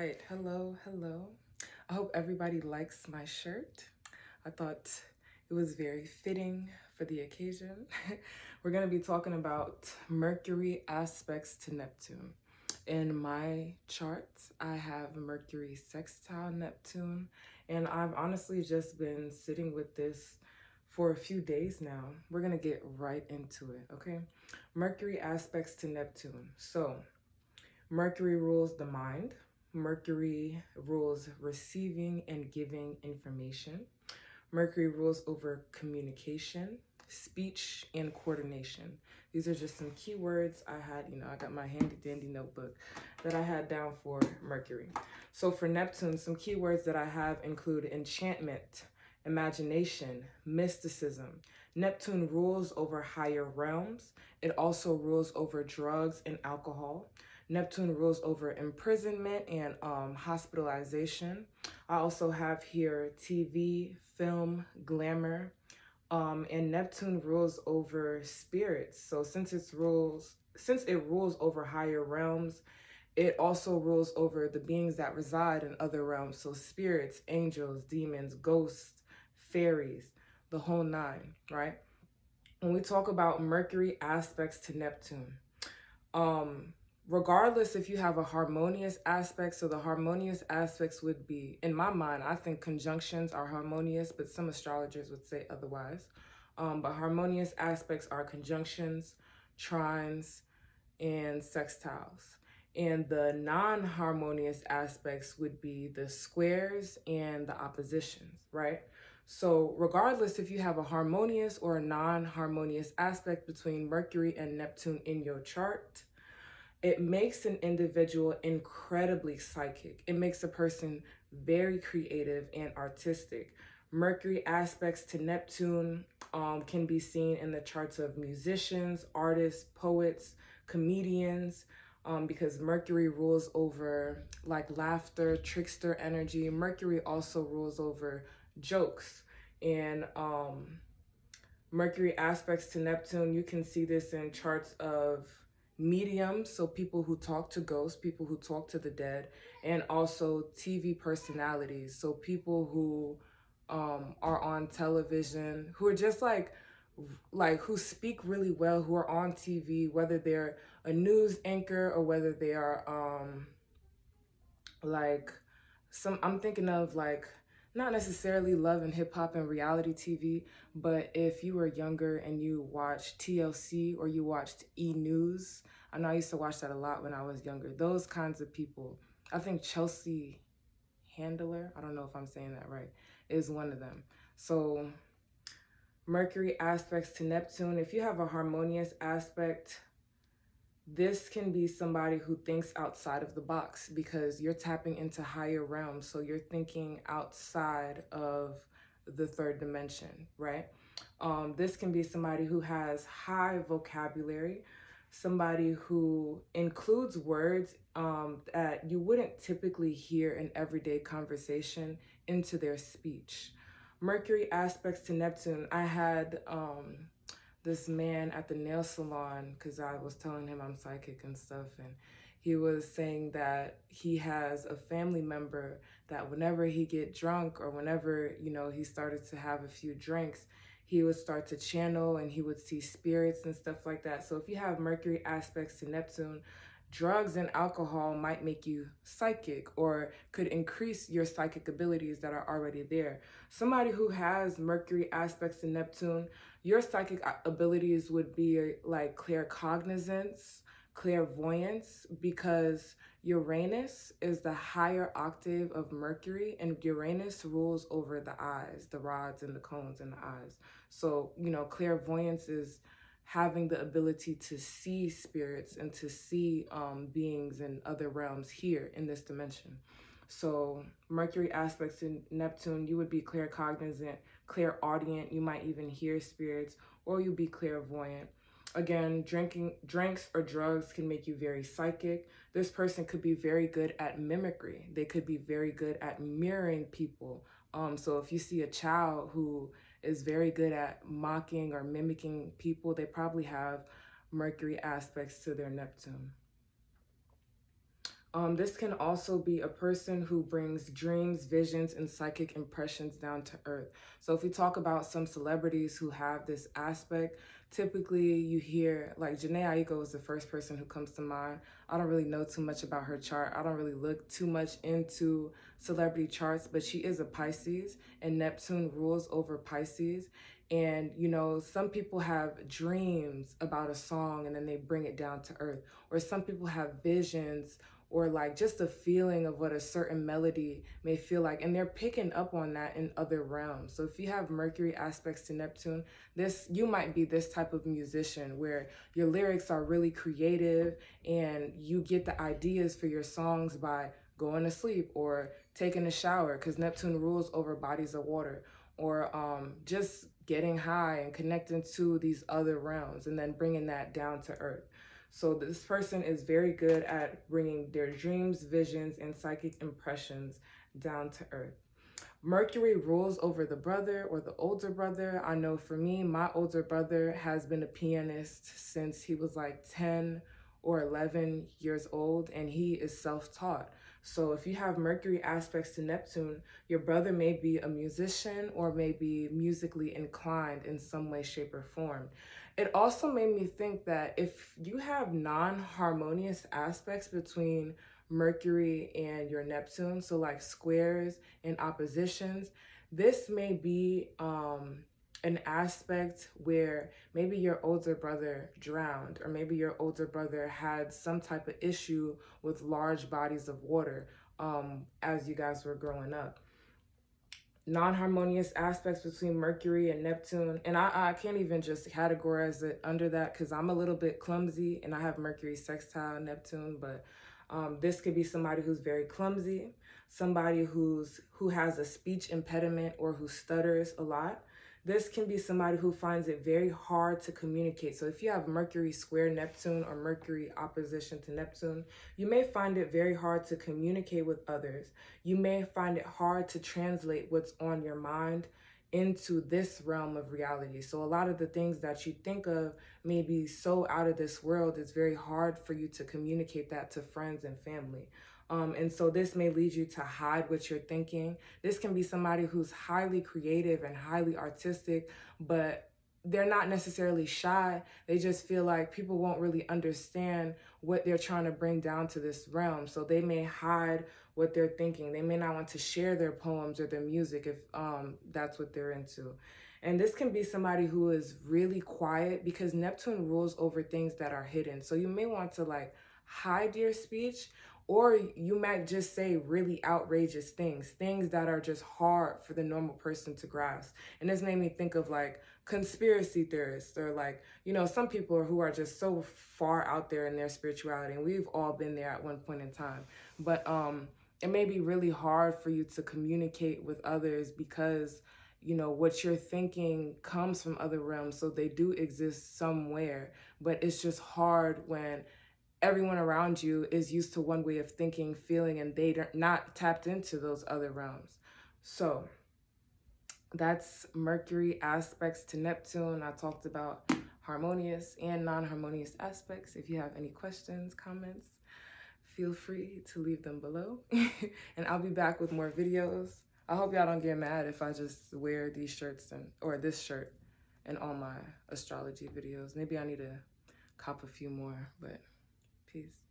right, hello. I hope everybody likes my shirt. I thought it was very fitting for the occasion. We're going to be talking about Mercury aspects to Neptune. In my chart, I have Mercury sextile Neptune, and I've honestly just been sitting with this for a few days now. We're going to get right into it, okay? Mercury aspects to Neptune. So, Mercury rules the mind. Mercury rules receiving and giving information. Mercury rules over communication, speech, and coordination. These are just some keywords I had, I got my handy dandy notebook that I had down for Mercury. So for Neptune, some keywords that I have include enchantment, imagination, mysticism. Neptune rules over higher realms. It also rules over drugs and alcohol. Neptune rules over imprisonment and hospitalization. I also have here TV, film, glamour, and Neptune rules over spirits. So since it rules over higher realms, it also rules over the beings that reside in other realms. So spirits, angels, demons, ghosts, fairies, the whole nine, right? When we talk about Mercury aspects to Neptune, regardless if you have a harmonious aspect, so the harmonious aspects would be, in my mind, I think conjunctions are harmonious, but some astrologers would say otherwise. But harmonious aspects are conjunctions, trines, and sextiles. And the non-harmonious aspects would be the squares and the oppositions, right? So regardless if you have a harmonious or a non-harmonious aspect between Mercury and Neptune in your chart, it makes an individual incredibly psychic. It makes a person very creative and artistic. Mercury aspects to Neptune can be seen in the charts of musicians, artists, poets, comedians, because Mercury rules over like laughter, trickster energy. Mercury also rules over jokes. And Mercury aspects to Neptune, you can see this in charts of mediums, so people who talk to ghosts, people who talk to the dead, and also TV personalities, so people who are on television, who are just like who speak really well, who are on TV, whether they're a news anchor or whether they are like I'm thinking of like not necessarily love and hip hop and reality TV, but if you were younger and you watched TLC or you watched E News, I know I used to watch that a lot when I was younger. Those kinds of people. I think Chelsea Handler, I don't know if I'm saying that right, is one of them. So Mercury aspects to Neptune. If you have a harmonious aspect, this can be somebody who thinks outside of the box because you're tapping into higher realms. So you're thinking outside of the third dimension, right? This can be somebody who has high vocabulary, somebody who includes words that you wouldn't typically hear in everyday conversation into their speech. Mercury aspects to Neptune. I had this man at the nail salon because I was telling him I'm psychic and stuff, and he was saying that he has a family member that whenever he get drunk or whenever, he started to have a few drinks, he would start to channel and he would see spirits and stuff like that. So if you have Mercury aspects to Neptune, drugs and alcohol might make you psychic or could increase your psychic abilities that are already there. Somebody who has Mercury aspects to Neptune, your psychic abilities would be like claircognizance, clairvoyance, because Uranus is the higher octave of Mercury, and Uranus rules over the eyes, the rods and the cones in the eyes. So, clairvoyance is having the ability to see spirits and to see beings in other realms here in this dimension. So Mercury aspects to Neptune, you would be claircognizant, clairaudient, you might even hear spirits, or you'll be clairvoyant. Again, drinks or drugs can make you very psychic. This person could be very good at mimicry. They could be very good at mirroring people. So if you see a child who is very good at mocking or mimicking people, they probably have Mercury aspects to their Neptune. This can also be a person who brings dreams, visions, and psychic impressions down to earth. So if we talk about some celebrities who have this aspect, typically you hear, like, Janae Aiko is the first person who comes to mind. I don't really know too much about her chart. I don't really look too much into celebrity charts, but she is a Pisces, and Neptune rules over Pisces. And, you know, some people have dreams about a song and then they bring it down to earth. Or some people have visions or like just a feeling of what a certain melody may feel like, and they're picking up on that in other realms. So if you have Mercury aspects to Neptune, you might be this type of musician where your lyrics are really creative and you get the ideas for your songs by going to sleep or taking a shower, because Neptune rules over bodies of water, or just getting high and connecting to these other realms and then bringing that down to earth. So this person is very good at bringing their dreams, visions, and psychic impressions down to earth. Mercury rules over the brother or the older brother. I know for me, my older brother has been a pianist since he was like 10 or 11 years old, and he is self-taught. So if you have Mercury aspects to Neptune, your brother may be a musician or may be musically inclined in some way, shape, or form. It also made me think that if you have non-harmonious aspects between Mercury and your Neptune, so like squares and oppositions, this may be an aspect where maybe your older brother drowned, or maybe your older brother had some type of issue with large bodies of water as you guys were growing up. Non-harmonious aspects between Mercury and Neptune, and I can't even just categorize it under that because I'm a little bit clumsy and I have Mercury sextile Neptune, but this could be somebody who's very clumsy, somebody who has a speech impediment or who stutters a lot. This can be somebody who finds it very hard to communicate. So if you have Mercury square Neptune or Mercury opposition to Neptune, you may find it very hard to communicate with others. You may find it hard to translate what's on your mind into this realm of reality. So a lot of the things that you think of may be so out of this world, it's very hard for you to communicate that to friends and family. And so this may lead you to hide what you're thinking. This can be somebody who's highly creative and highly artistic, but they're not necessarily shy. They just feel like people won't really understand what they're trying to bring down to this realm. So they may hide what they're thinking. They may not want to share their poems or their music if that's what they're into. And this can be somebody who is really quiet because Neptune rules over things that are hidden. So you may want to like hide your speech, or you might just say really outrageous things that are just hard for the normal person to grasp. And this made me think of like conspiracy theorists, or like, you know, some people who are just so far out there in their spirituality, and we've all been there at one point in time. But it may be really hard for you to communicate with others because, you know, what you're thinking comes from other realms, so they do exist somewhere, but it's just hard when everyone around you is used to one way of thinking, feeling, and they're not tapped into those other realms. So that's Mercury aspects to Neptune. I talked about harmonious and non-harmonious aspects. If you have any questions, comments, feel free to leave them below. And I'll be back with more videos. I hope y'all don't get mad if I just wear these shirts or this shirt in all my astrology videos. Maybe I need to cop a few more, but peace.